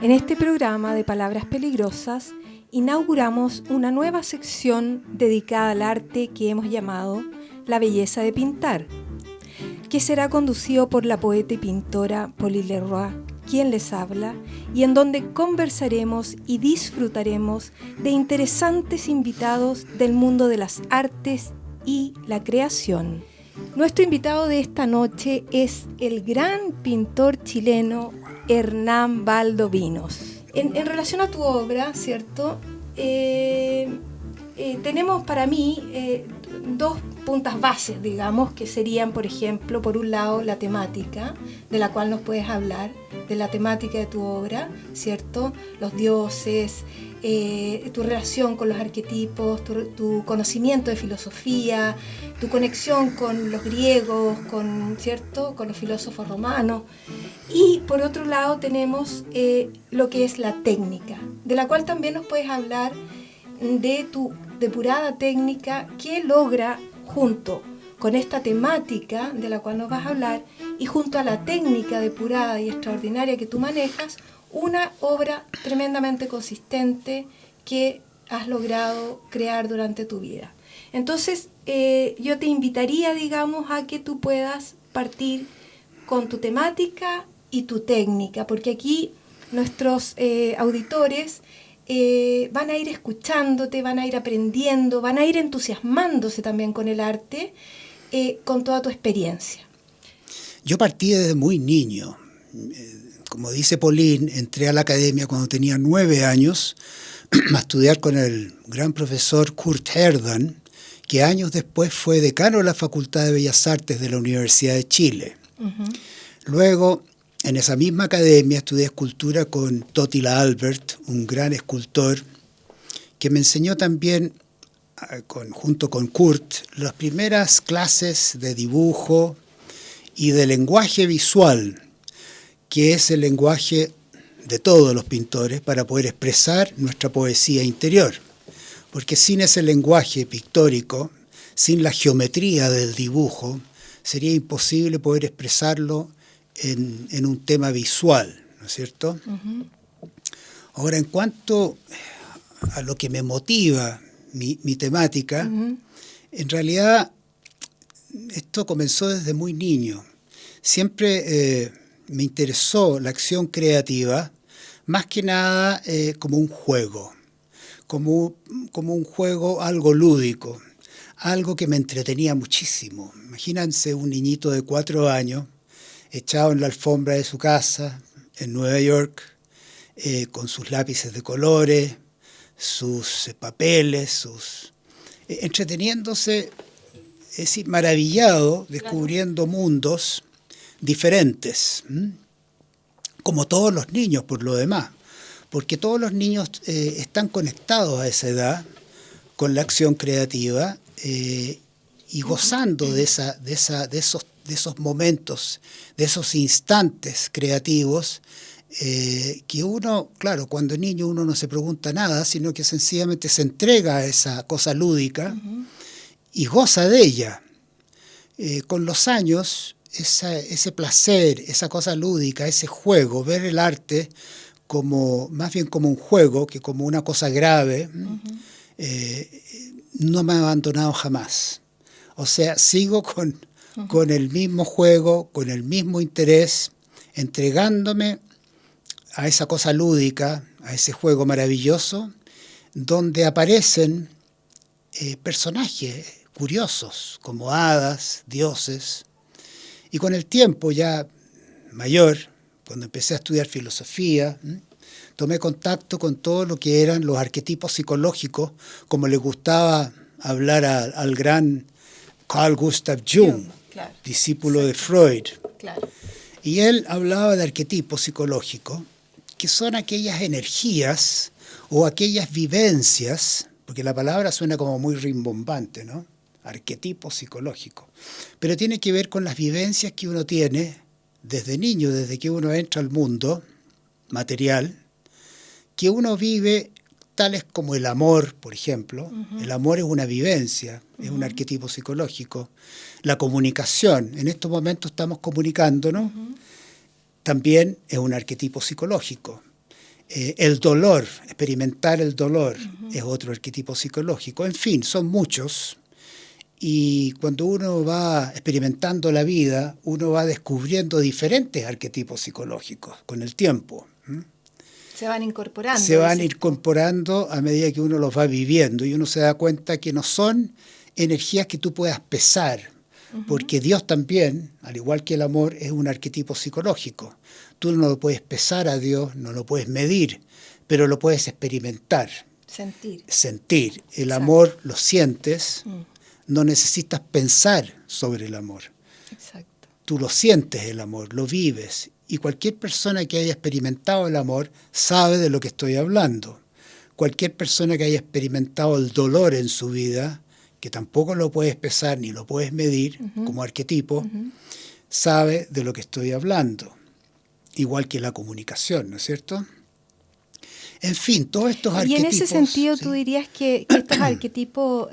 En este programa de Palabras Peligrosas inauguramos una nueva sección dedicada al arte que hemos llamado La Belleza de Pintar, que será conducido por la poeta y pintora Pauline Leroy, quien les habla, y en donde conversaremos y disfrutaremos de interesantes invitados del mundo de las artes y la creación. Nuestro invitado de esta noche es el gran pintor chileno Hernán Valdovinos. En relación a tu obra, ¿cierto? Tenemos para mí dos puntas bases, digamos, que serían, por ejemplo, por un lado, la temática, de la cual nos puedes hablar, de la temática de tu obra, ¿cierto? Los dioses, tu relación con los arquetipos, tu conocimiento de filosofía, tu conexión con los griegos, ¿cierto? Con los filósofos romanos. Y por otro lado tenemos lo que es la técnica, de la cual también nos puedes hablar de tu depurada técnica que logra, junto con esta temática de la cual nos vas a hablar y junto a la técnica depurada y extraordinaria que tú manejas, una obra tremendamente consistente que has logrado crear durante tu vida. Entonces, yo te invitaría, digamos, a que tú puedas partir con tu temática y tu técnica, porque aquí nuestros auditores van a ir escuchándote, van a ir aprendiendo, van a ir entusiasmándose también con el arte, con toda tu experiencia. Yo partí desde muy niño. Como dice Pauline, entré a la academia cuando tenía 9 años a estudiar con el gran profesor Kurt Herdan, que años después fue decano de la Facultad de Bellas Artes de la Universidad de Chile. Uh-huh. Luego, en esa misma academia estudié escultura con Totila Albert, un gran escultor, que me enseñó también, junto con Kurt, las primeras clases de dibujo y de lenguaje visual, que es el lenguaje de todos los pintores para poder expresar nuestra poesía interior. Porque sin ese lenguaje pictórico, sin la geometría del dibujo, sería imposible poder expresarlo en un tema visual, ¿no es cierto? Uh-huh. Ahora, en cuanto a lo que me motiva mi temática, uh-huh, en realidad esto comenzó desde muy niño. Siempre me interesó la acción creativa, más que nada como un juego, como un juego, algo lúdico, algo que me entretenía muchísimo. Imagínense un niñito de 4 años, echado en la alfombra de su casa en Nueva York, con sus lápices de colores, sus papeles, entreteniéndose, es decir, maravillado, descubriendo mundos diferentes, como todos los niños por lo demás, porque todos los niños están conectados a esa edad con la acción creativa y gozando de esos momentos, de esos instantes creativos que uno, claro, cuando es niño uno no se pregunta nada, sino que sencillamente se entrega a esa cosa lúdica, uh-huh, y goza de ella. Con los años, ese placer, esa cosa lúdica, ese juego, ver el arte más bien como un juego que como una cosa grave, uh-huh, no me ha abandonado jamás. O sea, sigo con el mismo juego, con el mismo interés, entregándome a esa cosa lúdica, a ese juego maravilloso, donde aparecen personajes curiosos, como hadas, dioses. Y con el tiempo ya mayor, cuando empecé a estudiar filosofía, tomé contacto con todo lo que eran los arquetipos psicológicos, como le gustaba hablar al gran Carl Gustav Jung, claro, discípulo, exacto, de Freud. Claro. Y él hablaba de arquetipos psicológicos, que son aquellas energías o aquellas vivencias, porque la palabra suena como muy rimbombante, ¿no? Arquetipo psicológico. Pero tiene que ver con las vivencias que uno tiene desde niño, desde que uno entra al mundo material, que uno vive, tales como el amor, por ejemplo. Uh-huh. El amor es una vivencia, uh-huh, es un arquetipo psicológico. La comunicación, en estos momentos estamos comunicándonos, uh-huh, también es un arquetipo psicológico. El dolor, experimentar el dolor, es otro arquetipo psicológico. En fin, son muchos. Y cuando uno va experimentando la vida, uno va descubriendo diferentes arquetipos psicológicos con el tiempo. Se van incorporando. Se van incorporando a medida que uno los va viviendo y uno se da cuenta que no son energías que tú puedas pesar, porque Dios también, al igual que el amor, es un arquetipo psicológico. Tú no lo puedes pesar a Dios, no lo puedes medir, pero lo puedes experimentar. Sentir. El amor lo sientes, no necesitas pensar sobre el amor. Exacto. Tú lo sientes el amor, lo vives. Y cualquier persona que haya experimentado el amor sabe de lo que estoy hablando. Cualquier persona que haya experimentado el dolor en su vida, que tampoco lo puedes pesar ni lo puedes medir como arquetipo, sabe de lo que estoy hablando. Igual que la comunicación, ¿no es cierto? En fin, todos estos arquetipos... Y en ese sentido, ¿sí? ¿Tú dirías que estos arquetipos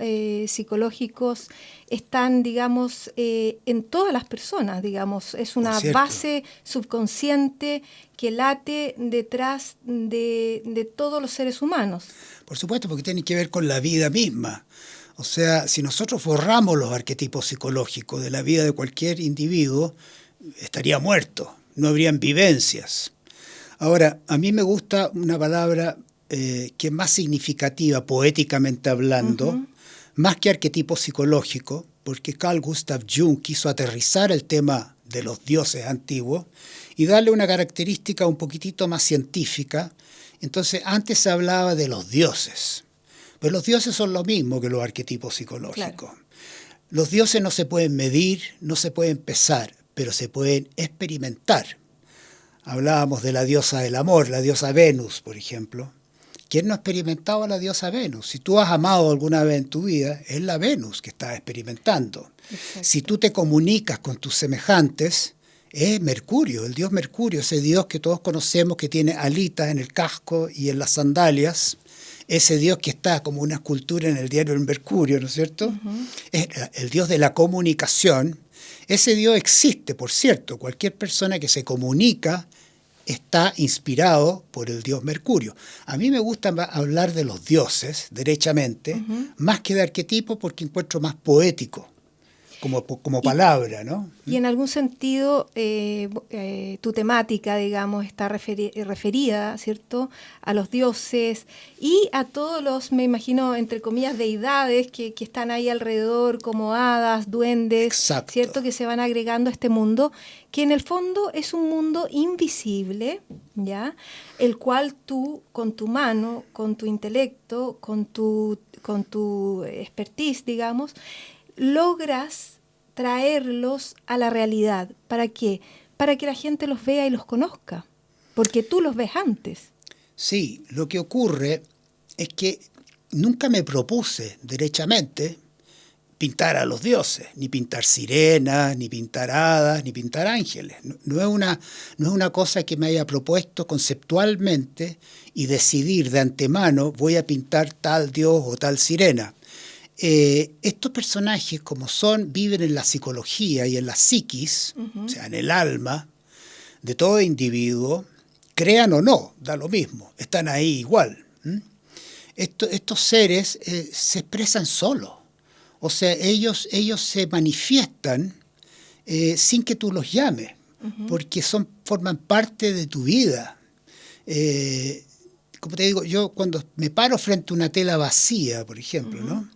psicológicos están, digamos, en todas las personas, digamos? Es una base subconsciente que late detrás de todos los seres humanos. Por supuesto, porque tiene que ver con la vida misma. O sea, si nosotros borramos los arquetipos psicológicos de la vida de cualquier individuo, estaría muerto, no habrían vivencias. Ahora, a mí me gusta una palabra que es más significativa, poéticamente hablando, más que arquetipo psicológico, porque Carl Gustav Jung quiso aterrizar el tema de los dioses antiguos y darle una característica un poquitito más científica. Entonces, antes se hablaba de los dioses, pero los dioses son lo mismo que los arquetipos psicológicos. Claro. Los dioses no se pueden medir, no se pueden pesar, pero se pueden experimentar. Hablábamos de la diosa del amor, la diosa Venus, por ejemplo. ¿Quién no ha experimentado a la diosa Venus? Si tú has amado alguna vez en tu vida, es la Venus que estás experimentando. Exacto. Si tú te comunicas con tus semejantes, es Mercurio, el dios Mercurio, ese dios que todos conocemos que tiene alitas en el casco y en las sandalias, ese dios que está como una escultura en el diario El Mercurio, ¿no es cierto? Es el dios de la comunicación. Ese dios existe, por cierto. Cualquier persona que se comunica está inspirado por el dios Mercurio. A mí me gusta hablar de los dioses, derechamente, más que de arquetipo, porque encuentro más poético, como palabra, ¿no? Y en algún sentido, tu temática, digamos, está referida, ¿cierto?, a los dioses y a todos los, me imagino, entre comillas, deidades que están ahí alrededor, como hadas, duendes, Exacto. ¿cierto?, que se van agregando a este mundo, que en el fondo es un mundo invisible, ¿ya?, el cual tú, con tu mano, con tu intelecto, con tu expertise, digamos, logras traerlos a la realidad. ¿Para qué? Para que la gente los vea y los conozca, porque tú los ves antes. Sí, lo que ocurre es que nunca me propuse derechamente pintar a los dioses, ni pintar sirenas, ni pintar hadas, ni pintar ángeles. No es una cosa que me haya propuesto conceptualmente y decidir de antemano voy a pintar tal dios o tal sirena. Estos personajes, como viven en la psicología y en la psiquis, o sea, en el alma de todo individuo, crean o no, da lo mismo, están ahí igual. Estos seres se expresan solos, o sea, ellos se manifiestan sin que tú los llames, porque forman parte de tu vida. Como te digo, yo cuando me paro frente a una tela vacía, por ejemplo, ¿no?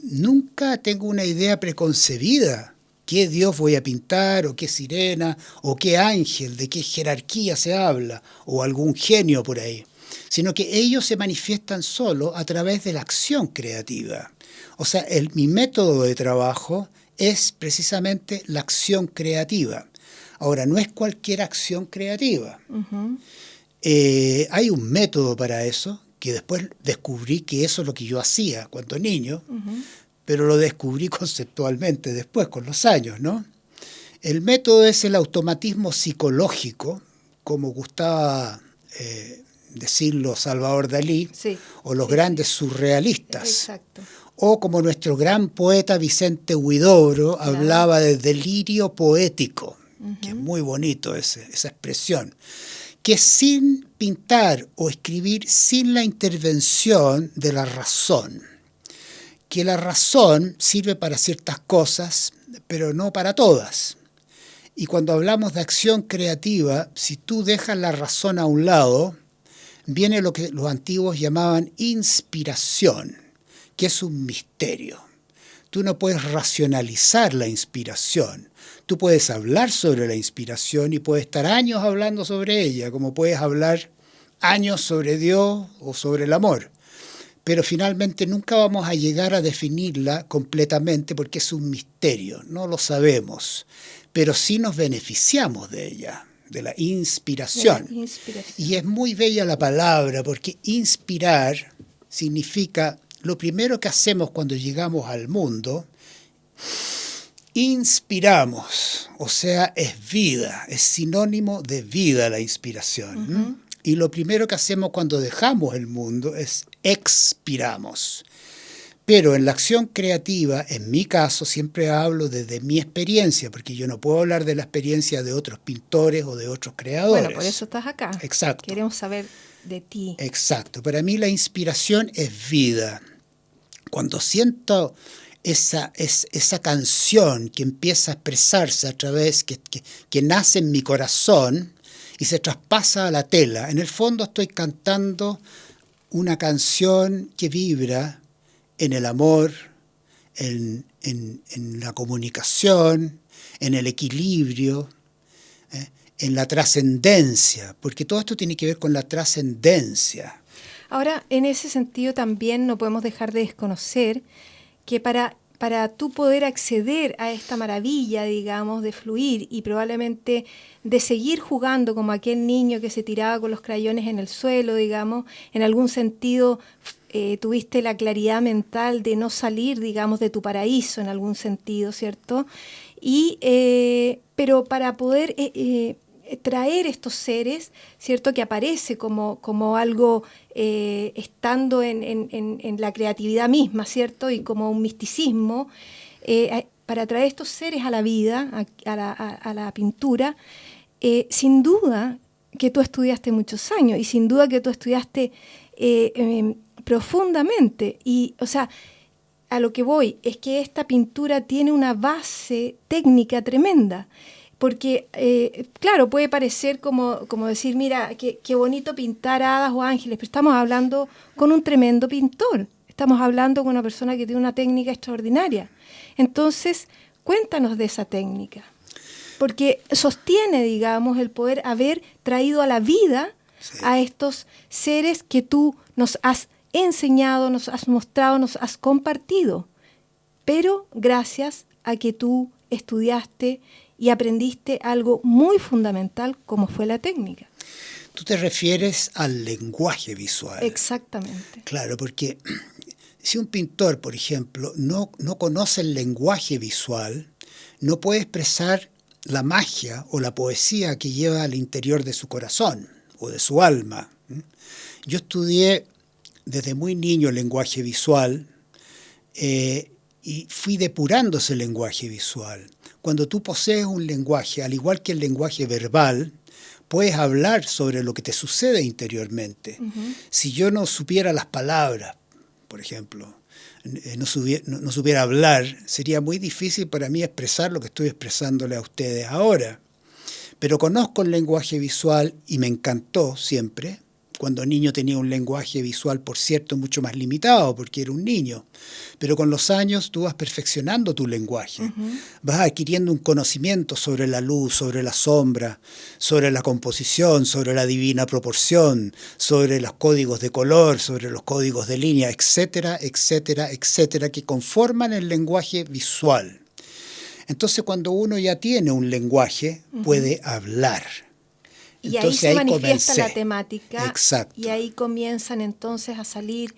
Nunca tengo una idea preconcebida qué dios voy a pintar, o qué sirena, o qué ángel, de qué jerarquía se habla, o algún genio por ahí, sino que ellos se manifiestan solo a través de la acción creativa. O sea, mi método de trabajo es precisamente la acción creativa. Ahora, no es cualquier acción creativa. Hay un método para eso, que después descubrí que eso es lo que yo hacía cuando niño, pero lo descubrí conceptualmente después, con los años, ¿no? El método es el automatismo psicológico, como gustaba decirlo Salvador Dalí, sí, o los grandes surrealistas. Exacto. O como nuestro gran poeta Vicente Huidobro hablaba de delirio poético, que es muy bonito esa expresión, que sin pintar o escribir sin la intervención de la razón, que la razón sirve para ciertas cosas, pero no para todas. Y cuando hablamos de acción creativa, si tú dejas la razón a un lado, viene lo que los antiguos llamaban inspiración, que es un misterio. Tú no puedes racionalizar la inspiración. Tú puedes hablar sobre la inspiración y puedes estar años hablando sobre ella, como puedes hablar años sobre Dios o sobre el amor. Pero finalmente nunca vamos a llegar a definirla completamente porque es un misterio, no lo sabemos. Pero sí nos beneficiamos de ella, de la inspiración. Y es muy bella la palabra, porque inspirar significa lo primero que hacemos cuando llegamos al mundo, inspiramos, o sea, es vida, es sinónimo de vida la inspiración. Y lo primero que hacemos cuando dejamos el mundo es expiramos. Pero en la acción creativa, en mi caso, siempre hablo desde mi experiencia, porque yo no puedo hablar de la experiencia de otros pintores o de otros creadores. Bueno, por eso estás acá. Exacto. Queremos saber de ti. Exacto. Para mí la inspiración es vida. Cuando siento esa canción que empieza a expresarse a través, que nace en mi corazón y se traspasa a la tela, en el fondo estoy cantando una canción que vibra en el amor, en la comunicación, en el equilibrio, en la trascendencia, porque todo esto tiene que ver con la trascendencia. Ahora, en ese sentido también no podemos dejar de desconocer que para tú poder acceder a esta maravilla, digamos, de fluir y probablemente de seguir jugando como aquel niño que se tiraba con los crayones en el suelo, digamos, en algún sentido tuviste la claridad mental de no salir, digamos, de tu paraíso en algún sentido, ¿cierto? Pero para poder traer estos seres, ¿cierto? Que aparece como algo estando en la creatividad misma, ¿cierto? Y como un misticismo, para traer estos seres a la vida, a la pintura, sin duda que tú estudiaste muchos años y sin duda que tú estudiaste profundamente. Y, o sea, a lo que voy es que esta pintura tiene una base técnica tremenda. Porque, claro, puede parecer como decir, mira, qué bonito pintar hadas o ángeles, pero estamos hablando con un tremendo pintor. Estamos hablando con una persona que tiene una técnica extraordinaria. Entonces, cuéntanos de esa técnica. Porque sostiene, digamos, el poder haber traído a la vida a estos seres que tú nos has enseñado, nos has mostrado, nos has compartido. Pero gracias a que tú estudiaste y aprendiste algo muy fundamental como fue la técnica. Tú te refieres al lenguaje visual. Exactamente. Claro, porque si un pintor, por ejemplo, no conoce el lenguaje visual, no puede expresar la magia o la poesía que lleva al interior de su corazón o de su alma. Yo estudié desde muy niño el lenguaje visual y fui depurando ese lenguaje visual. Cuando tú posees un lenguaje, al igual que el lenguaje verbal, puedes hablar sobre lo que te sucede interiormente. Si yo no supiera las palabras, por ejemplo, no supiera hablar, sería muy difícil para mí expresar lo que estoy expresándole a ustedes ahora. Pero conozco el lenguaje visual y me encantó siempre. Cuando niño tenía un lenguaje visual, por cierto, mucho más limitado, porque era un niño. Pero con los años tú vas perfeccionando tu lenguaje. Vas adquiriendo un conocimiento sobre la luz, sobre la sombra, sobre la composición, sobre la divina proporción, sobre los códigos de color, sobre los códigos de línea, etcétera, etcétera, etcétera, que conforman el lenguaje visual. Entonces, cuando uno ya tiene un lenguaje, puede hablar. Y entonces, ahí se manifiesta la temática. Exacto. Y ahí comienzan entonces a salir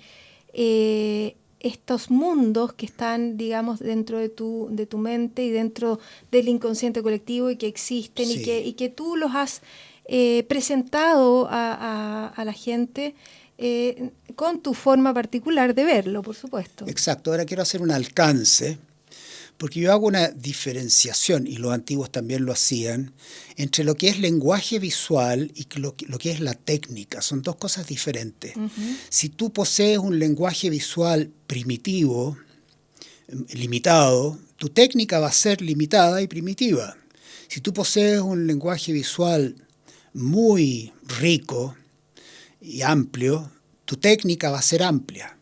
estos mundos que están, digamos, dentro de tu mente y dentro del inconsciente colectivo y que existen y que tú los has presentado a la gente con tu forma particular de verlo, por supuesto. Exacto. Ahora quiero hacer un alcance, Porque yo hago una diferenciación, y los antiguos también lo hacían, entre lo que es lenguaje visual y lo que es la técnica. Son dos cosas diferentes. Si tú posees un lenguaje visual primitivo, limitado, tu técnica va a ser limitada y primitiva. Si tú posees un lenguaje visual muy rico y amplio, tu técnica va a ser amplia.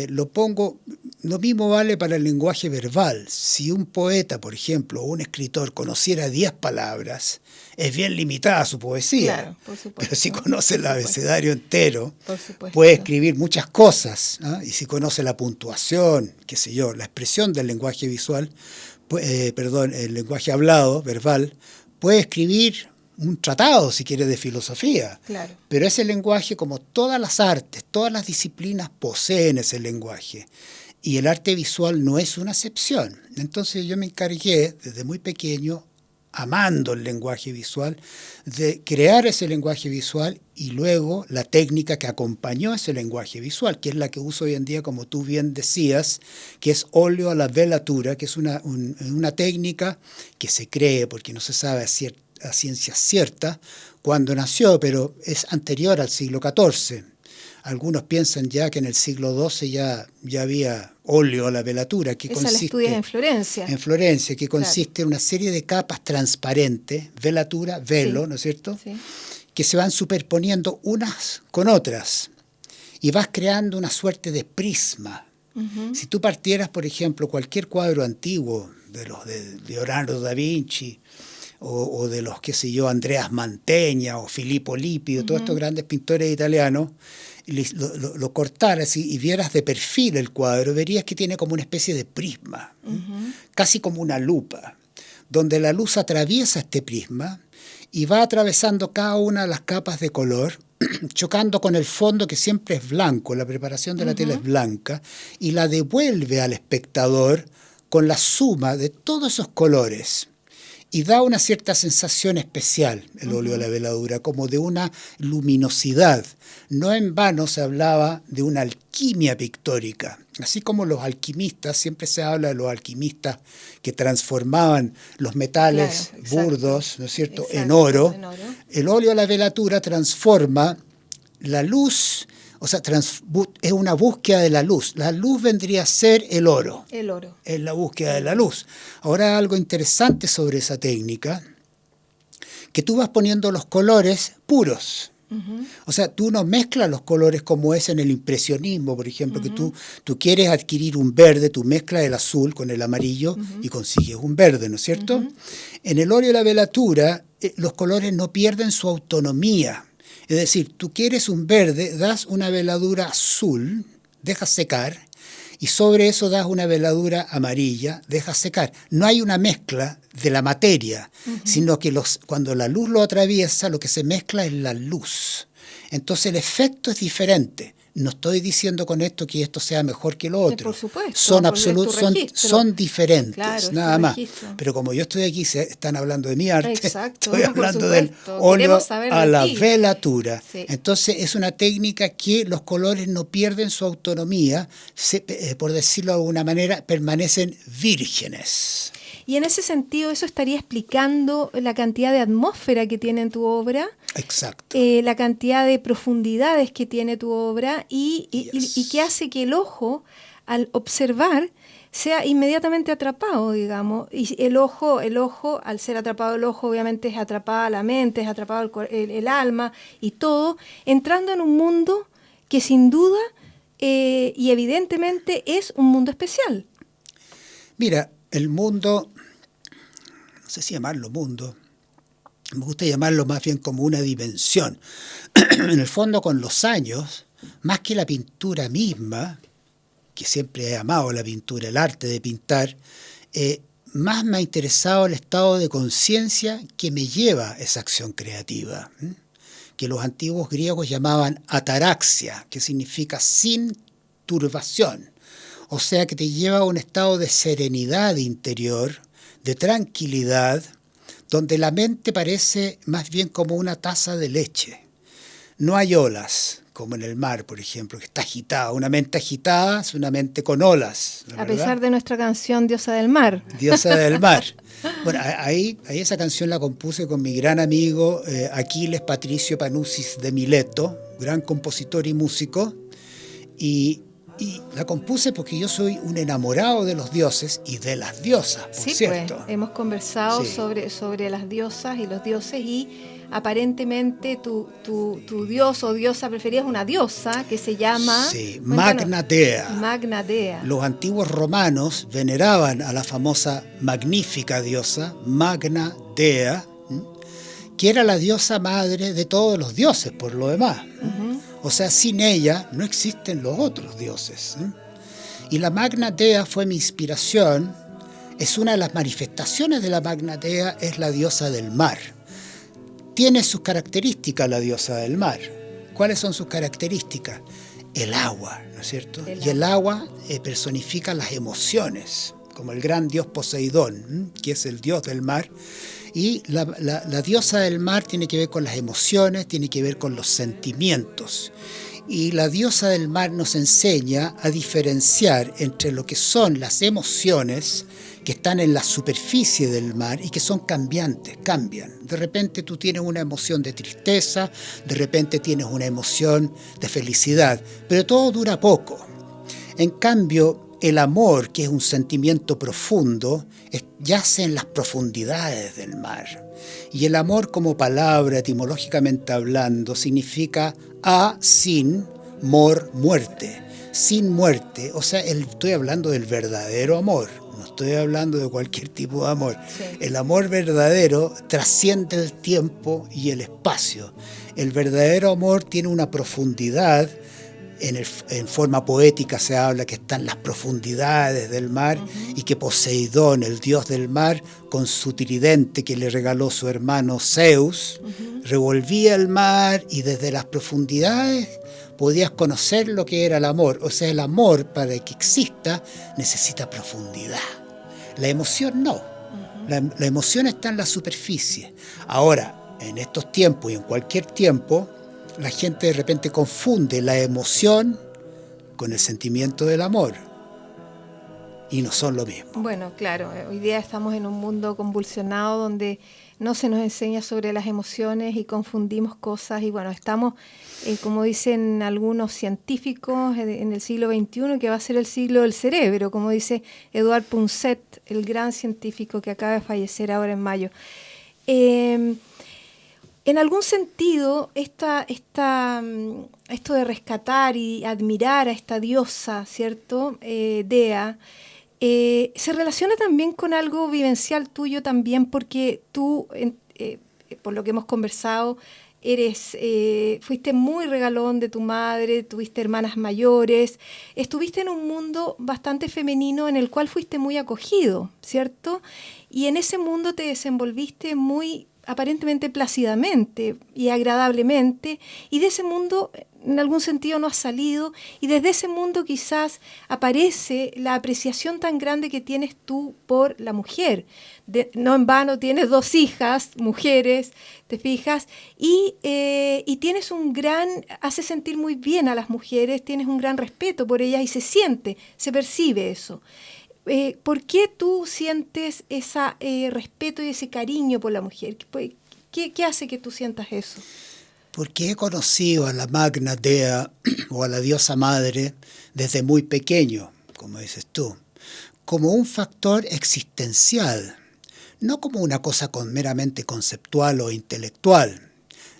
Lo mismo vale para el lenguaje verbal. Si un poeta, por ejemplo, o un escritor conociera 10 palabras, es bien limitada su poesía. Claro, por supuesto. Pero si conoce el abecedario entero, por supuesto, puede escribir muchas cosas, ¿no? Y si conoce la puntuación, qué sé yo, la expresión del lenguaje visual, el lenguaje hablado, verbal, puede escribir un tratado, si quiere, de filosofía. Claro. Pero ese lenguaje, como todas las artes, todas las disciplinas poseen ese lenguaje. Y el arte visual no es una excepción. Entonces yo me encargué, desde muy pequeño, amando el lenguaje visual, de crear ese lenguaje visual y luego la técnica que acompañó ese lenguaje visual, que es la que uso hoy en día, como tú bien decías, que es óleo a la velatura, que es una técnica que se cree, porque no se sabe a ciencia cierta cuándo nació, pero es anterior al siglo XIV. Algunos piensan ya que en el siglo XII ya había óleo a la velatura, que esa consiste, la estudias en Florencia. En Florencia, que consiste en una serie de capas transparentes, velatura, velo, sí, ¿no es cierto?, sí, que se van superponiendo unas con otras y vas creando una suerte de prisma. Si tú partieras, por ejemplo, cualquier cuadro antiguo de los de Leonardo da Vinci, o de los, qué sé yo, Andreas Mantegna o Filippo Lippi, todos estos grandes pintores italianos, lo cortaras y vieras de perfil el cuadro, verías que tiene como una especie de prisma, casi como una lupa, donde la luz atraviesa este prisma y va atravesando cada una de las capas de color, chocando con el fondo, que siempre es blanco, la preparación de la tela es blanca, y la devuelve al espectador con la suma de todos esos colores. Y da una cierta sensación especial el óleo a la veladura, como de una luminosidad. No en vano se hablaba de una alquimia pictórica. Así como los alquimistas, siempre se habla de los alquimistas que transformaban los metales burdos, ¿no es cierto?, en oro. El óleo a la velatura transforma la luz. O sea, es una búsqueda de la luz. La luz vendría a ser el oro. El oro. Es la búsqueda de la luz. Ahora, algo interesante sobre esa técnica, que tú vas poniendo los colores puros. O sea, tú no mezclas los colores como es en el impresionismo, por ejemplo, que tú quieres adquirir un verde, tú mezclas el azul con el amarillo y consigues un verde, ¿no es cierto? En el óleo de la velatura, los colores no pierden su autonomía. Es decir, tú quieres un verde, das una veladura azul, dejas secar, y sobre eso das una veladura amarilla, dejas secar. No hay una mezcla de la materia, sino que cuando la luz lo atraviesa, lo que se mezcla es la luz. Entonces el efecto es diferente. No estoy diciendo con esto que esto sea mejor que lo otro. Por supuesto. Son diferentes, claro, nada más. Pero como yo estoy aquí, están hablando de mi arte, estoy hablando del óleo a la velatura. Sí. Entonces es una técnica que los colores no pierden su autonomía, por decirlo de alguna manera, permanecen vírgenes. Y en ese sentido, eso estaría explicando la cantidad de atmósfera que tiene en tu obra. Exacto. La cantidad de profundidades que tiene tu obra y que hace que el ojo, al observar, sea inmediatamente atrapado, digamos. Y el ojo, al ser atrapado el ojo, obviamente es atrapada la mente, es atrapado el alma y todo, entrando en un mundo que sin duda y evidentemente es un mundo especial. Mira, el mundo, no sé si llamarlo mundo, me gusta llamarlo más bien como una dimensión. En el fondo, con los años, más que la pintura misma, que siempre he amado la pintura, el arte de pintar, más me ha interesado el estado de conciencia que me lleva a esa acción creativa, que los antiguos griegos llamaban ataraxia, que significa sin turbación. O sea, que te lleva a un estado de serenidad interior, de tranquilidad, donde la mente parece más bien como una taza de leche. No hay olas, como en el mar, por ejemplo, que está agitada. Una mente agitada es una mente con olas, ¿no? A pesar de nuestra canción Diosa del Mar. Diosa del Mar. Bueno, ahí esa canción la compuse con mi gran amigo Aquiles Patricio Panusis de Mileto, gran compositor y músico, y la compuse porque yo soy un enamorado de los dioses y de las diosas, por cierto. Pues, hemos conversado Sí. sobre las diosas y los dioses, y aparentemente tu dios o diosa preferida es una diosa que se llama... Sí, Cuéntanos. Magna Dea. Magna Dea. Los antiguos romanos veneraban a la famosa magnífica diosa, Magna Dea, que era la diosa madre de todos los dioses, por lo demás. O sea, sin ella no existen los otros dioses. Y la Magna Dea fue mi inspiración. Es una de las manifestaciones de la Magna Dea, es la diosa del mar. Tiene sus características la diosa del mar. ¿Cuáles son sus características? El agua, ¿no es cierto? Y el agua personifica las emociones, como el gran dios Poseidón, que es el dios del mar. Y la diosa del mar tiene que ver con las emociones, tiene que ver con los sentimientos. Y la diosa del mar nos enseña a diferenciar entre lo que son las emociones que están en la superficie del mar y que son cambiantes, cambian. De repente tú tienes una emoción de tristeza, de repente tienes una emoción de felicidad, pero todo dura poco. En cambio, el amor, que es un sentimiento profundo, yace en las profundidades del mar. Y el amor como palabra, etimológicamente hablando, significa sin, muerte. Sin muerte, o sea, estoy hablando del verdadero amor, no estoy hablando de cualquier tipo de amor. Sí. El amor verdadero trasciende el tiempo y el espacio. El verdadero amor tiene una profundidad. En forma poética se habla que están las profundidades del mar y que Poseidón, el dios del mar, con su tridente que le regaló su hermano Zeus, revolvía el mar y desde las profundidades podías conocer lo que era el amor. O sea, el amor, para que exista, necesita profundidad. La emoción no. La emoción está en la superficie. Ahora, en estos tiempos y en cualquier tiempo, la gente de repente confunde la emoción con el sentimiento del amor. Y no son lo mismo. Bueno, claro, hoy día estamos en un mundo convulsionado donde no se nos enseña sobre las emociones y confundimos cosas. Y bueno, estamos, como dicen algunos científicos, en el siglo XXI, que va a ser el siglo del cerebro, como dice Edouard Punset, el gran científico que acaba de fallecer ahora en mayo. En algún sentido, esto de rescatar y admirar a esta diosa, ¿cierto? Dea, se relaciona también con algo vivencial tuyo también, porque tú, por lo que hemos conversado, fuiste muy regalón de tu madre, tuviste hermanas mayores, estuviste en un mundo bastante femenino en el cual fuiste muy acogido, ¿cierto? Y en ese mundo te desenvolviste muy aparentemente plácidamente y agradablemente, y de ese mundo en algún sentido no has salido, y desde ese mundo quizás aparece la apreciación tan grande que tienes tú por la mujer. No en vano tienes 2 hijas, mujeres, te fijas, y tienes hace sentir muy bien a las mujeres, tienes un gran respeto por ellas y se percibe eso. ¿Por qué tú sientes ese respeto y ese cariño por la mujer? ¿Qué hace que tú sientas eso? Porque he conocido a la Magna Dea o a la diosa madre desde muy pequeño, como dices tú, como un factor existencial, no como una cosa meramente conceptual o intelectual,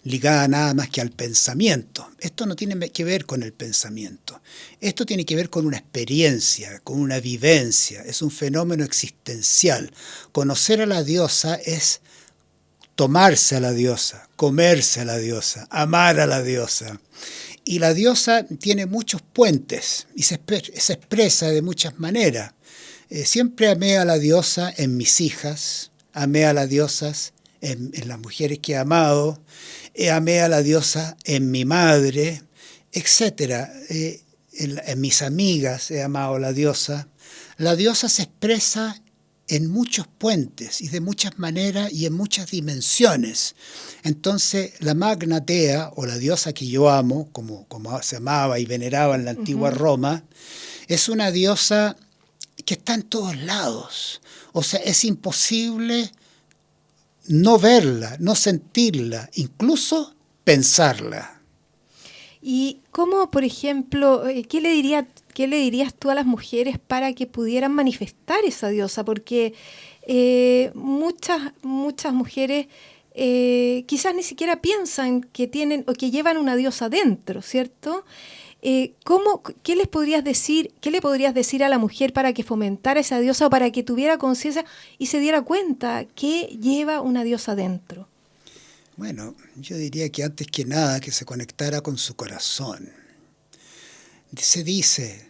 ligada nada más que al pensamiento. Esto no tiene que ver con el pensamiento. Esto tiene que ver con una experiencia, con una vivencia. Es un fenómeno existencial. Conocer a la diosa es tomarse a la diosa, comerse a la diosa, amar a la diosa. Y la diosa tiene muchos puentes y se expresa de muchas maneras. Siempre amé a la diosa en mis hijas, amé a las diosas en las mujeres que he amado, amé a la diosa en mi madre, etc. En mis amigas he amado a la diosa. La diosa se expresa en muchos puentes y de muchas maneras y en muchas dimensiones. Entonces, la Magna Dea, o la diosa que yo amo, como se amaba y veneraba en la antigua Roma, es una diosa que está en todos lados. O sea, es imposible no verla, no sentirla, incluso pensarla. ¿Y cómo, por ejemplo, qué le dirías tú a las mujeres para que pudieran manifestar esa diosa? Porque muchas mujeres quizás ni siquiera piensan que tienen o que llevan una diosa dentro, ¿cierto? ¿Qué les podrías decir, qué le podrías decir a la mujer para que fomentara esa diosa o para que tuviera conciencia y se diera cuenta que lleva una diosa dentro? Bueno, yo diría que antes que nada que se conectara con su corazón. Se dice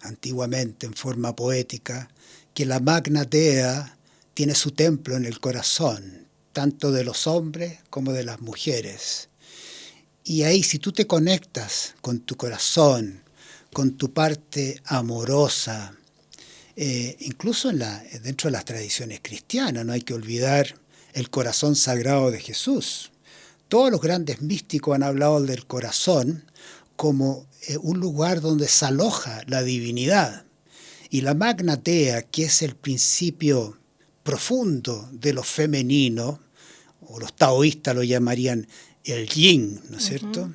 antiguamente en forma poética que la Magna Dea tiene su templo en el corazón, tanto de los hombres como de las mujeres. Y ahí, si tú te conectas con tu corazón, con tu parte amorosa, incluso dentro de las tradiciones cristianas, no hay que olvidar el corazón sagrado de Jesús. Todos los grandes místicos han hablado del corazón como un lugar donde se aloja la divinidad. Y la Magna Dea, que es el principio profundo de lo femenino, o los taoístas lo llamarían el yin, ¿no es cierto?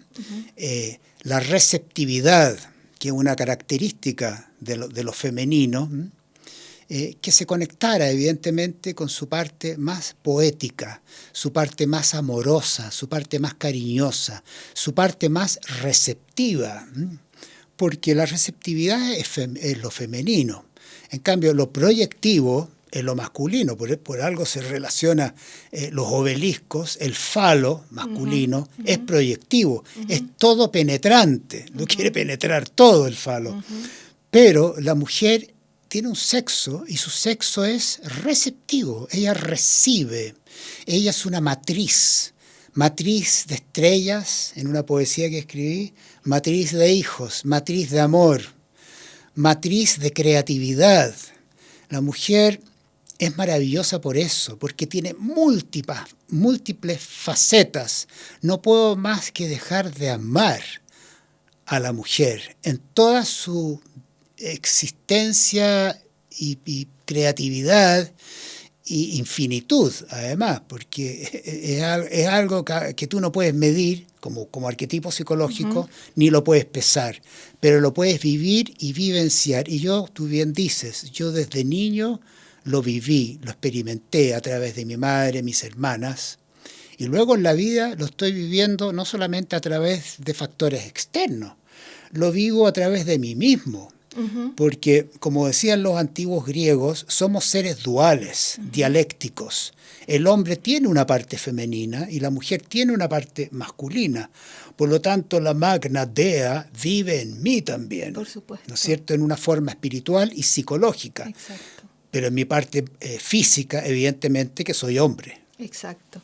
La receptividad, que es una característica de lo femenino, que se conectara evidentemente con su parte más poética, su parte más amorosa, su parte más cariñosa, su parte más receptiva, porque la receptividad es lo femenino. En cambio, lo proyectivo es lo masculino, por algo se relaciona los obeliscos, el falo masculino es proyectivo, es todo penetrante, lo quiere penetrar todo el falo. Pero la mujer tiene un sexo y su sexo es receptivo, ella recibe, ella es una matriz de estrellas en una poesía que escribí, matriz de hijos, matriz de amor, matriz de creatividad. La mujer es maravillosa por eso, porque tiene múltiples facetas. No puedo más que dejar de amar a la mujer en toda su existencia y creatividad y infinitud, además, porque es algo que tú no puedes medir como arquetipo psicológico, ni lo puedes pesar, pero lo puedes vivir y vivenciar. Y tú bien dices, yo desde niño lo viví, lo experimenté a través de mi madre, mis hermanas, y luego en la vida lo estoy viviendo no solamente a través de factores externos, lo vivo a través de mí mismo. Porque, como decían los antiguos griegos, somos seres duales, dialécticos. El hombre tiene una parte femenina y la mujer tiene una parte masculina. Por lo tanto, la Magna Dea vive en mí también. Por supuesto. ¿No es cierto? En una forma espiritual y psicológica. Exacto. Pero en mi parte física, evidentemente, que soy hombre. Exacto.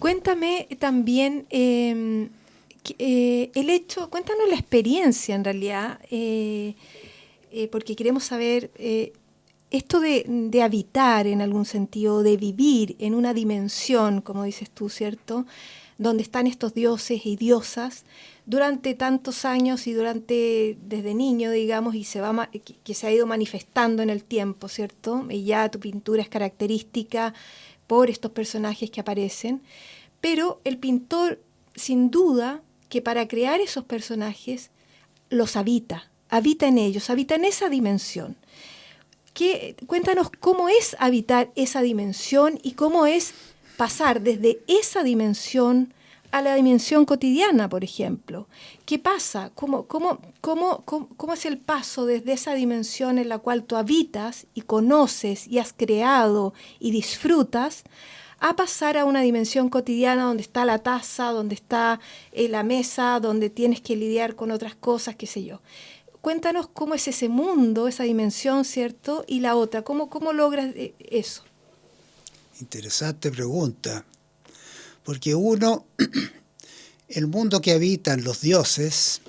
Cuéntame también cuéntanos la experiencia en realidad, porque queremos saber esto de habitar en algún sentido, de vivir en una dimensión, como dices tú, ¿cierto?, donde están estos dioses y diosas durante tantos años y desde niño, digamos, y que se ha ido manifestando en el tiempo, ¿cierto? Y ya tu pintura es característica por estos personajes que aparecen, pero el pintor, sin duda, que para crear esos personajes los habita en ellos, habita en esa dimensión. Cuéntanos cómo es habitar esa dimensión y cómo es pasar desde esa dimensión a la dimensión cotidiana, por ejemplo. ¿Qué pasa? ¿Cómo es el paso desde esa dimensión en la cual tú habitas y conoces y has creado y disfrutas a pasar a una dimensión cotidiana donde está la taza, donde está la mesa, donde tienes que lidiar con otras cosas, qué sé yo? Cuéntanos cómo es ese mundo, esa dimensión, ¿cierto? Y la otra, ¿cómo logras eso? Interesante pregunta, porque el mundo que habitan los dioses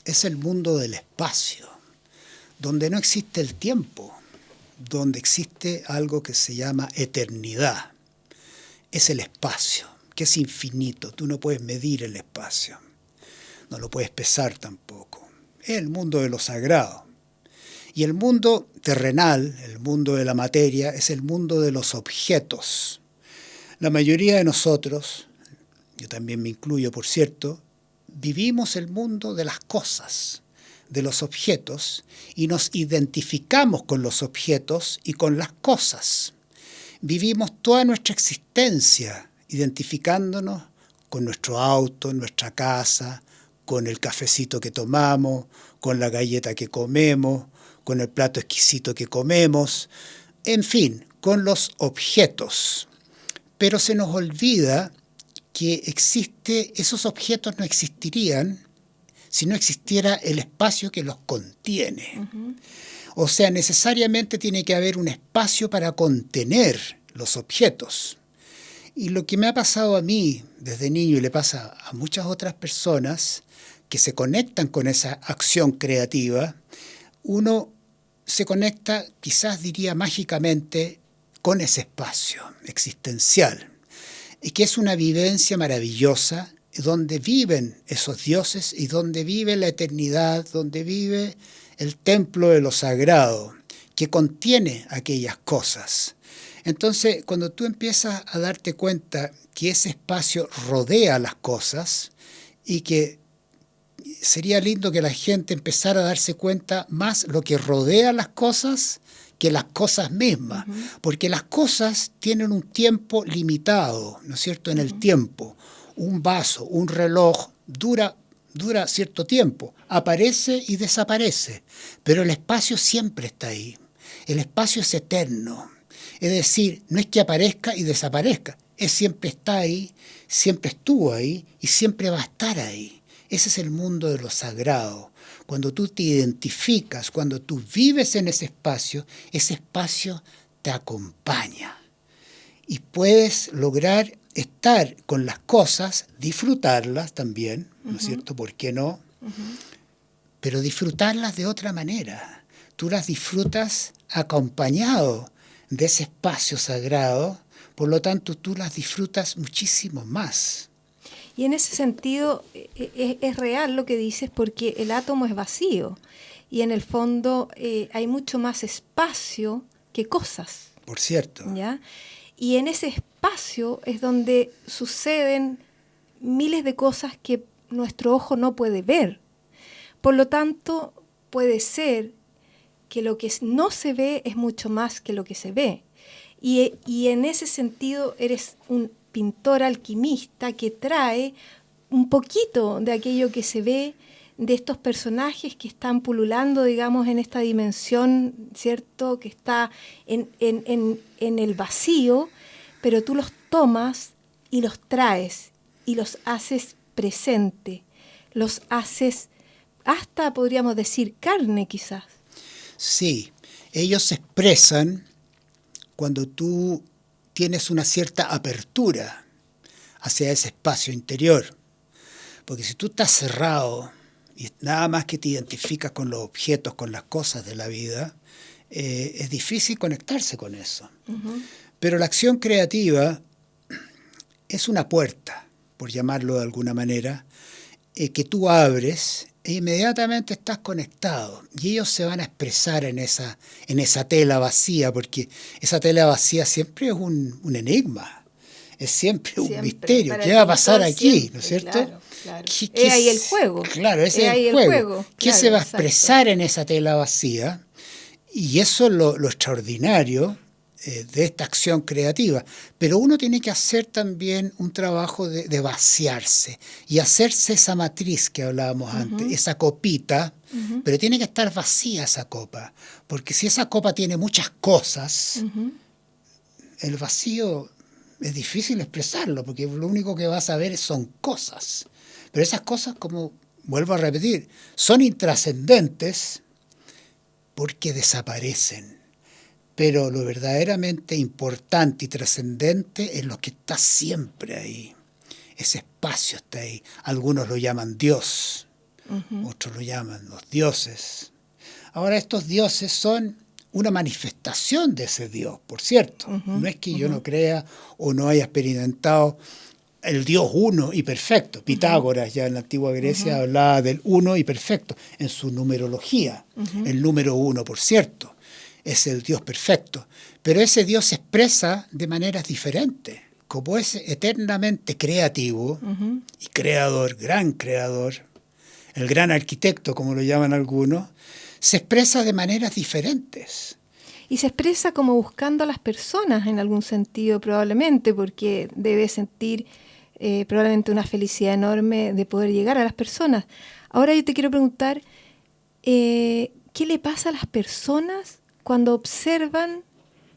es el mundo del espacio, donde no existe el tiempo, donde existe algo que se llama eternidad. Es el espacio, que es infinito. Tú no puedes medir el espacio, no lo puedes pesar tampoco. Es el mundo de lo sagrado. Y el mundo terrenal, el mundo de la materia, es el mundo de los objetos. La mayoría de nosotros, yo también me incluyo por cierto, vivimos el mundo de las cosas, de los objetos, y nos identificamos con los objetos y con las cosas. Vivimos toda nuestra existencia identificándonos con nuestro auto, nuestra casa, con el cafecito que tomamos, con la galleta que comemos, con el plato exquisito que comemos, en fin, con los objetos. Pero se nos olvida que esos objetos no existirían si no existiera el espacio que los contiene. O sea, necesariamente tiene que haber un espacio para contener los objetos. Y lo que me ha pasado a mí desde niño y le pasa a muchas otras personas que se conectan con esa acción creativa, uno se conecta, quizás diría mágicamente, con ese espacio existencial, y que es una vivencia maravillosa donde viven esos dioses y donde vive la eternidad, donde vive el templo de lo sagrado, que contiene aquellas cosas. Entonces, cuando tú empiezas a darte cuenta que ese espacio rodea las cosas y que sería lindo que la gente empezara a darse cuenta más lo que rodea las cosas que las cosas mismas, porque las cosas tienen un tiempo limitado, ¿no es cierto?, en el tiempo. Un vaso, un reloj, dura cierto tiempo, aparece y desaparece, pero el espacio siempre está ahí. El espacio es eterno, es decir, no es que aparezca y desaparezca, siempre está ahí, siempre estuvo ahí y siempre va a estar ahí. Ese es el mundo de lo sagrado. Cuando tú te identificas, cuando tú vives en ese espacio te acompaña. Y puedes lograr estar con las cosas, disfrutarlas también, ¿no es cierto? ¿Por qué no? Pero disfrutarlas de otra manera. Tú las disfrutas acompañado de ese espacio sagrado, por lo tanto tú las disfrutas muchísimo más. Y en ese sentido es real lo que dices, porque el átomo es vacío y en el fondo hay mucho más espacio que cosas. Por cierto. ¿Ya? Y en ese espacio es donde suceden miles de cosas que nuestro ojo no puede ver. Por lo tanto, puede ser que lo que no se ve es mucho más que lo que se ve. Y en ese sentido eres un pintor alquimista que trae un poquito de aquello que se ve, de estos personajes que están pululando, digamos, en esta dimensión, ¿cierto?, que está en el vacío, pero tú los tomas y los traes y los haces presente, los haces hasta, podríamos decir, carne quizás. Sí, ellos se expresan cuando tú tienes una cierta apertura hacia ese espacio interior. Porque si tú estás cerrado y nada más que te identificas con los objetos, con las cosas de la vida, es difícil conectarse con eso. Pero la acción creativa es una puerta, por llamarlo de alguna manera, que tú abres e inmediatamente estás conectado. Y ellos se van a expresar en esa tela vacía, porque esa tela vacía siempre es un enigma, es siempre un misterio. ¿Qué va a pasar aquí? ¿No es cierto? Claro, claro. Es ahí el juego. Claro, ese es el juego. ¿Qué se va a expresar en esa tela vacía? Y eso es lo extraordinario de esta acción creativa. Pero uno tiene que hacer también un trabajo de vaciarse y hacerse esa matriz que hablábamos antes, esa copita, pero tiene que estar vacía esa copa, porque si esa copa tiene muchas cosas, el vacío es difícil expresarlo, porque lo único que vas a ver son cosas. Pero esas cosas, como vuelvo a repetir, son intrascendentes porque desaparecen. Pero lo verdaderamente importante y trascendente es lo que está siempre ahí. Ese espacio está ahí. Algunos lo llaman Dios, otros lo llaman los dioses. Ahora, estos dioses son una manifestación de ese Dios, por cierto. No es que yo no crea o no haya experimentado el Dios uno y perfecto. Pitágoras, ya en la antigua Grecia, hablaba del uno y perfecto en su numerología. El número uno, por cierto, es el Dios perfecto. Pero ese Dios se expresa de maneras diferentes. Como es eternamente creativo y creador, gran creador, el gran arquitecto, como lo llaman algunos, se expresa de maneras diferentes. Y se expresa como buscando a las personas en algún sentido, probablemente, porque debe sentir probablemente una felicidad enorme de poder llegar a las personas. Ahora yo te quiero preguntar, ¿qué le pasa a las personas cuando observan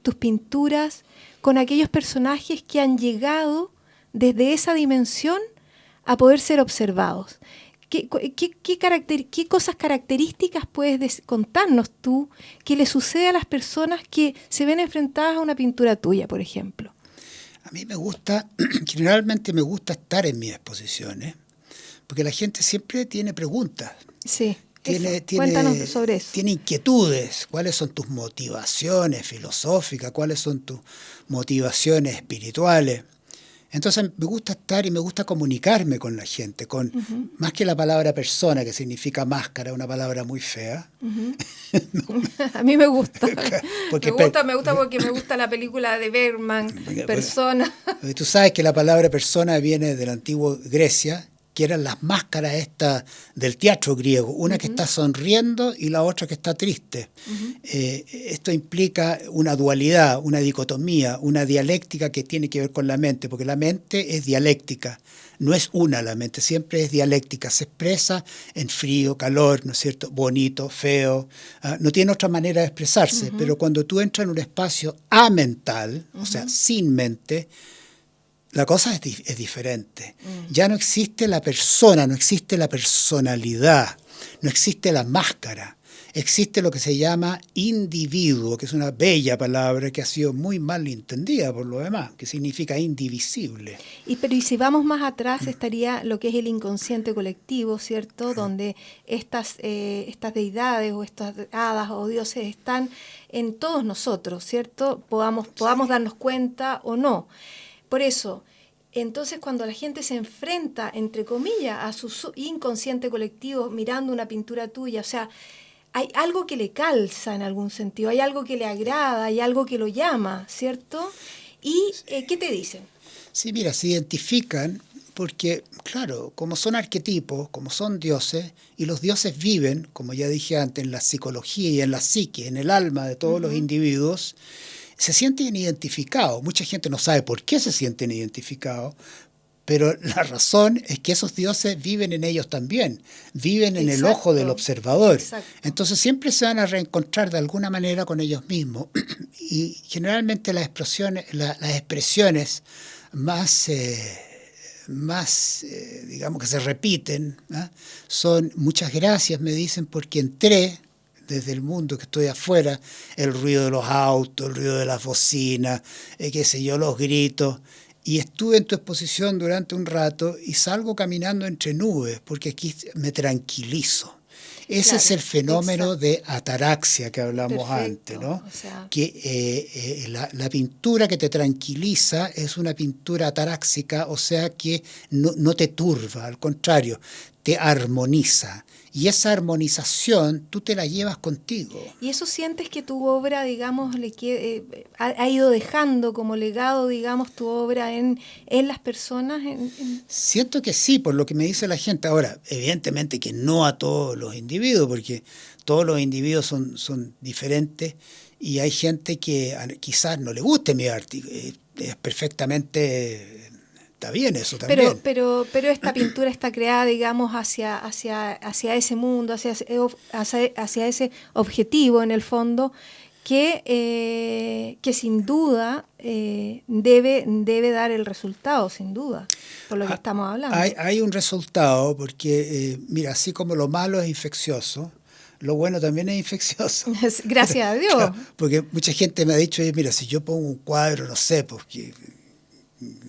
tus pinturas con aquellos personajes que han llegado desde esa dimensión a poder ser observados? ¿Qué cosas características puedes contarnos tú que le sucede a las personas que se ven enfrentadas a una pintura tuya, por ejemplo? A mí me gusta, generalmente me gusta estar en mis exposiciones, porque la gente siempre tiene preguntas. Sí, cuéntanos sobre eso. Tiene inquietudes. ¿Cuáles son tus motivaciones filosóficas? ¿Cuáles son tus motivaciones espirituales? Entonces me gusta estar y me gusta comunicarme con la gente, con más que la palabra persona, que significa máscara, una palabra muy fea. A mí me gusta. Me gusta porque me gusta la película de Bergman, Persona. Tú sabes que la palabra persona viene de la antigua Grecia, que eran las máscaras estas del teatro griego, una que está sonriendo y la otra que está triste. Esto implica una dualidad, una dicotomía, una dialéctica que tiene que ver con la mente, porque la mente es dialéctica, no es una la mente, siempre es dialéctica, se expresa en frío, calor, ¿no es cierto?, bonito, feo, no tiene otra manera de expresarse, pero cuando tú entras en un espacio amental, o sea, sin mente, la cosa es diferente. Ya no existe la persona, no existe la personalidad, no existe la máscara. Existe lo que se llama individuo, que es una bella palabra que ha sido muy mal entendida por lo demás, que significa indivisible. Pero y si vamos más atrás estaría lo que es el inconsciente colectivo, ¿cierto? Donde estas deidades o estas hadas o dioses están en todos nosotros, ¿cierto? Podamos darnos cuenta o no. Por eso, entonces cuando la gente se enfrenta, entre comillas, a su inconsciente colectivo mirando una pintura tuya, o sea, hay algo que le calza en algún sentido, hay algo que le agrada, hay algo que lo llama, ¿cierto? ¿Y qué te dicen? Sí, mira, se identifican porque, claro, como son arquetipos, como son dioses, y los dioses viven, como ya dije antes, en la psicología y en la psique, en el alma de todos los individuos, se sienten identificados. Mucha gente no sabe por qué se sienten identificados, pero la razón es que esos dioses viven en ellos también, viven en el ojo del observador. Exacto. Entonces siempre se van a reencontrar de alguna manera con ellos mismos. Y generalmente las expresiones más, digamos, que se repiten, son muchas gracias, me dicen, porque entré desde el mundo que estoy afuera, el ruido de los autos, el ruido de las bocinas, qué sé yo, los gritos, y estuve en tu exposición durante un rato y salgo caminando entre nubes, porque aquí me tranquilizo. Ese es el fenómeno de ataraxia que hablamos antes, ¿no? O sea, que la pintura que te tranquiliza es una pintura ataráxica, o sea que no te turba, al contrario, te armoniza. Y esa armonización tú te la llevas contigo. ¿Y eso sientes que tu obra, digamos, ha ido dejando como legado, digamos, tu obra en las personas? Siento que sí, por lo que me dice la gente. Ahora, evidentemente que no a todos los individuos, porque todos los individuos son diferentes y hay gente que quizás no le guste mi arte. Es perfectamente... Está bien eso también. Pero esta pintura está creada, digamos, hacia ese mundo, hacia ese objetivo, en el fondo, que sin duda debe dar el resultado, sin duda, por lo que estamos hablando. Hay un resultado, porque, mira, así como lo malo es infeccioso, lo bueno también es infeccioso. Gracias a Dios. Claro, porque mucha gente me ha dicho, mira, si yo pongo un cuadro, no sé, porque...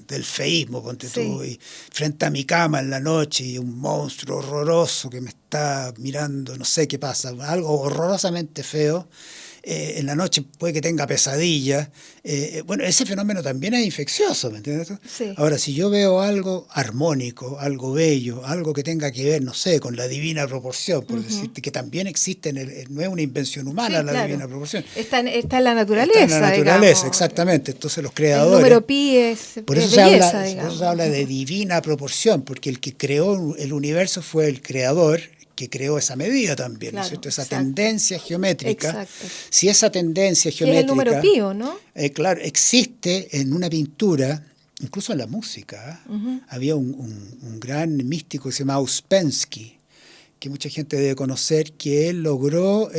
del feísmo, ponte tú, y frente a mi cama en la noche y un monstruo horroroso que me está mirando, no sé qué pasa, algo horrorosamente feo, en la noche puede que tenga pesadillas. Bueno, ese fenómeno también es infeccioso, ¿me entiendes? Sí. Ahora, si yo veo algo armónico, algo bello, algo que tenga que ver, no sé, con la divina proporción, por decirte, que también existe, no es una invención humana, Sí, la claro. divina proporción. Está en la naturaleza, Está en la naturaleza, digamos. exactamente. Entonces los El creadores... número pi es Por eso, belleza, por digamos. eso se habla de divina proporción, porque el que creó el universo fue el creador que creó esa medida también, ¿no es Claro, cierto? Esa exacto. tendencia geométrica. Exacto. Si esa tendencia Que es el número geométrica, pi, ¿o no? claro, existe en una pintura, incluso en la música. Había un gran místico que se llama Ouspensky, que mucha gente debe conocer, que él logró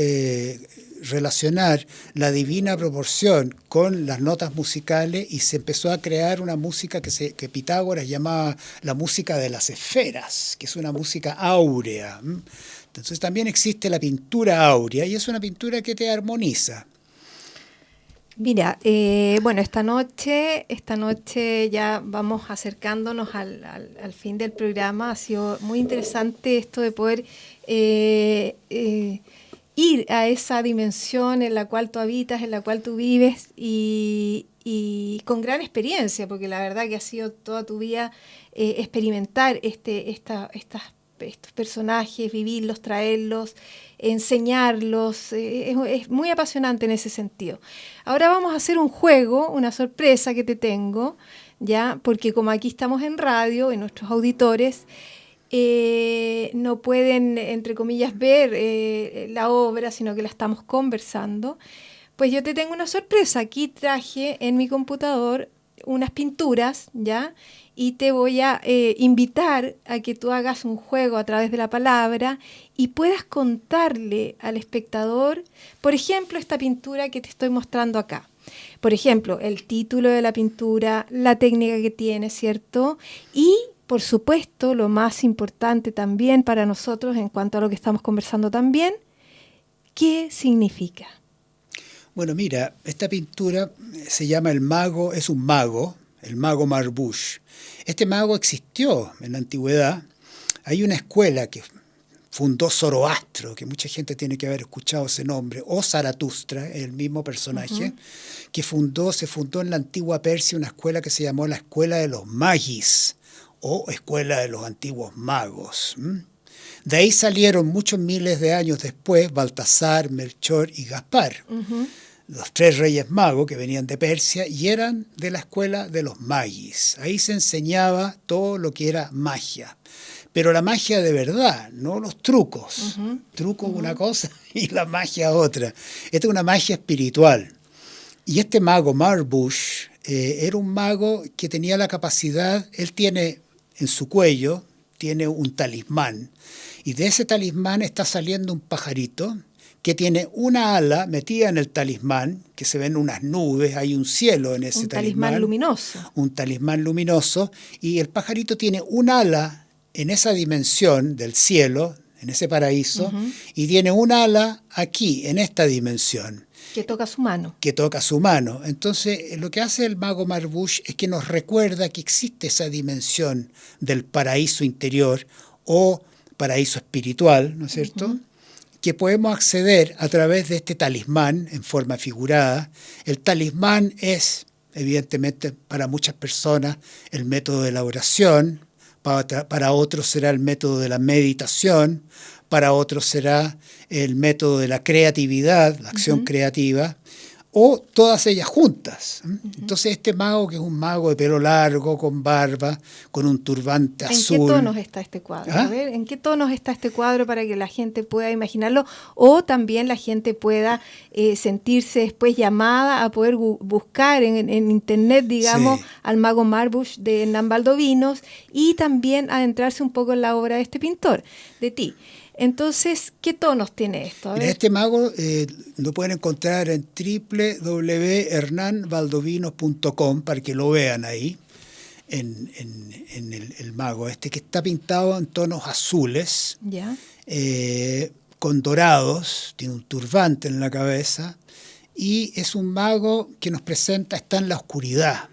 relacionar la divina proporción con las notas musicales y se empezó a crear una música que Pitágoras llamaba la música de las esferas, que es una música áurea. Entonces también existe la pintura áurea y es una pintura que te armoniza. Mira, bueno, esta noche ya vamos acercándonos al fin del programa. Ha sido muy interesante esto de poder ir a esa dimensión en la cual tú habitas, en la cual tú vives y con gran experiencia, porque la verdad que ha sido toda tu vida experimentar estos personajes, vivirlos, traerlos, enseñarlos. Es muy apasionante en ese sentido. Ahora vamos a hacer un juego, una sorpresa que te tengo, ¿ya? Porque como aquí estamos en radio, y nuestros auditores no pueden, entre comillas, ver la obra, sino que la estamos conversando. Pues yo te tengo una sorpresa. Aquí traje en mi computador unas pinturas, ¿ya? Y te voy a invitar a que tú hagas un juego a través de la palabra y puedas contarle al espectador, por ejemplo, esta pintura que te estoy mostrando acá. Por ejemplo, el título de la pintura, la técnica que tiene, ¿cierto? Y, por supuesto, lo más importante también para nosotros en cuanto a lo que estamos conversando también, ¿qué significa? Bueno, mira, esta pintura se llama El Mago, es un mago, el mago Marbouche. Este mago existió en la antigüedad. Hay una escuela que fundó Zoroastro, que mucha gente tiene que haber escuchado ese nombre, o Zaratustra, el mismo personaje, que se fundó en la antigua Persia una escuela que se llamó la Escuela de los Magis, o Escuela de los Antiguos Magos. De ahí salieron muchos miles de años después Baltasar, Melchor y Gaspar, los tres reyes magos que venían de Persia y eran de la escuela de los magis. Ahí se enseñaba todo lo que era magia, pero la magia de verdad, no los trucos. Truco una cosa y la magia otra. Esta es una magia espiritual. Y este mago Marbouche era un mago que tenía la capacidad, él tiene en su cuello, tiene un talismán, y de ese talismán está saliendo un pajarito que tiene una ala metida en el talismán, que se ven unas nubes, hay un cielo en ese talismán. Un talismán luminoso. Un talismán luminoso, y el pajarito tiene un ala en esa dimensión del cielo, en ese paraíso, y tiene un ala aquí, en esta dimensión. Que toca su mano. Que toca su mano. Entonces, lo que hace el mago Marbouche es que nos recuerda que existe esa dimensión del paraíso interior o paraíso espiritual, ¿no es cierto?, que podemos acceder a través de este talismán en forma figurada. El talismán es, evidentemente, para muchas personas el método de la oración, para otros será el método de la meditación, para otros será el método de la creatividad, la acción creativa, o todas ellas juntas. Entonces este mago, que es un mago de pelo largo, con barba, con un turbante azul. ¿En qué tonos está este cuadro? A ver, ¿en qué tonos está este cuadro para que la gente pueda imaginarlo o también la gente pueda sentirse después llamada a poder buscar en internet, digamos, al mago Marbouche de Hernán Valdovinos y también adentrarse un poco en la obra de este pintor, de ti? Entonces, ¿qué tonos tiene esto? Mira, este mago lo pueden encontrar en www.hernanvaldovinos.com para que lo vean ahí, en el mago este, que está pintado en tonos azules, con dorados, tiene un turbante en la cabeza, y es un mago que nos presenta, está en la oscuridad.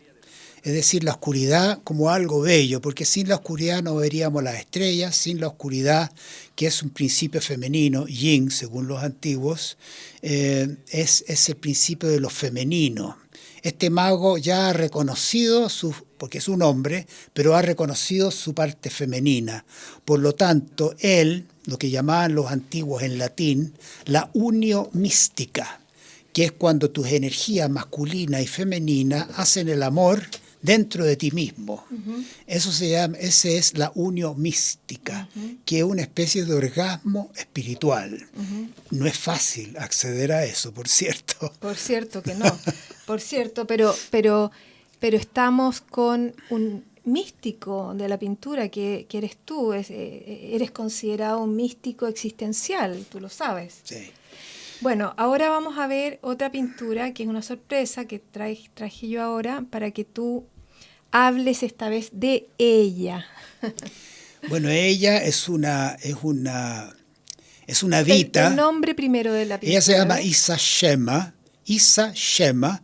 Es decir, la oscuridad como algo bello, porque sin la oscuridad no veríamos las estrellas, sin la oscuridad, que es un principio femenino, yin, según los antiguos, es el principio de lo femenino. Este mago ya ha reconocido, porque es un hombre, pero ha reconocido su parte femenina. Por lo tanto, él, lo que llamaban los antiguos en latín, la unio mística, que es cuando tus energías masculina y femenina hacen el amor dentro de ti mismo. Eso se llama, ese es la unio mística, que es una especie de orgasmo espiritual. No es fácil acceder a eso, por cierto. Por cierto que no, por cierto, pero estamos con un místico de la pintura que eres tú, eres considerado un místico existencial, tú lo sabes. Sí. Bueno, ahora vamos a ver otra pintura que es una sorpresa que traje yo ahora para que tú hables esta vez de ella. Bueno, ella es una dita. El nombre primero de la pintura. Ella se llama Isa Shema,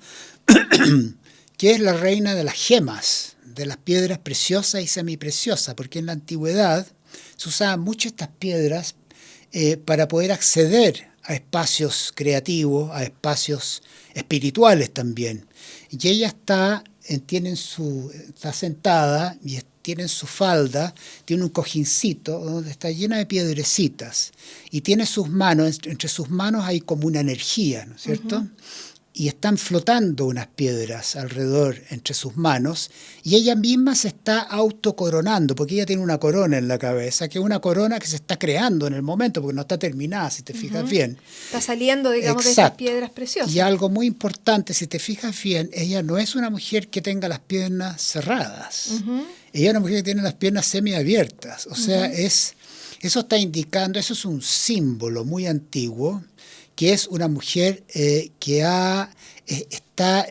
que es la reina de las gemas, de las piedras preciosas y semipreciosas, porque en la antigüedad se usaban mucho estas piedras para poder acceder a espacios creativos, a espacios espirituales también. Y ella está sentada y tiene en su falda, tiene un cojincito donde está llena de piedrecitas y tiene sus manos, entre sus manos hay como una energía, ¿no es cierto? Y están flotando unas piedras alrededor entre sus manos y ella misma se está autocoronando, porque ella tiene una corona en la cabeza, que es una corona que se está creando en el momento, porque no está terminada, si te fijas bien. Está saliendo, digamos, Exacto. de esas piedras preciosas. Y algo muy importante, si te fijas bien, ella no es una mujer que tenga las piernas cerradas. Ella es una mujer que tiene las piernas semiabiertas. O sea, eso está indicando, eso es un símbolo muy antiguo, que es una mujer que está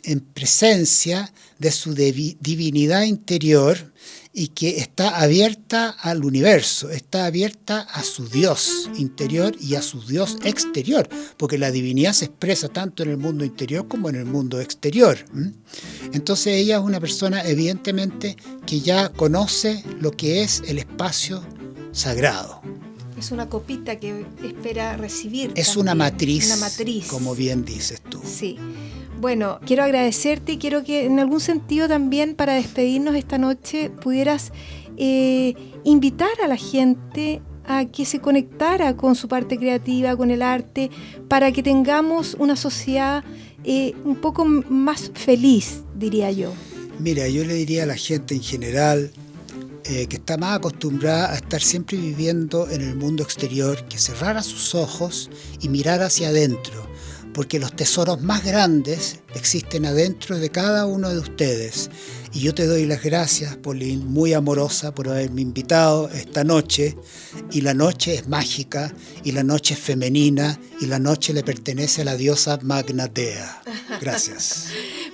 en presencia de su divinidad interior y que está abierta al universo, está abierta a su Dios interior y a su Dios exterior, porque la divinidad se expresa tanto en el mundo interior como en el mundo exterior. Entonces ella es una persona evidentemente que ya conoce lo que es el espacio sagrado. Es una copita que espera recibir. Es también. una matriz, como bien dices tú. Sí. Bueno, quiero agradecerte y quiero que en algún sentido también para despedirnos esta noche pudieras invitar a la gente a que se conectara con su parte creativa, con el arte, para que tengamos una sociedad un poco más feliz, diría yo. Mira, yo le diría a la gente en general que está más acostumbrada a estar siempre viviendo en el mundo exterior, que cerrara sus ojos y mirara hacia adentro, porque los tesoros más grandes existen adentro de cada uno de ustedes. Y yo te doy las gracias, Pauline, muy amorosa, por haberme invitado esta noche. Y la noche es mágica, y la noche es femenina, y la noche le pertenece a la diosa Magna Dea. Gracias.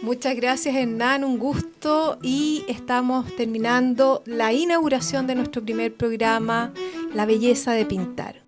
Muchas gracias, Hernán, un gusto. Y estamos terminando la inauguración de nuestro primer programa, La Belleza de Pintar.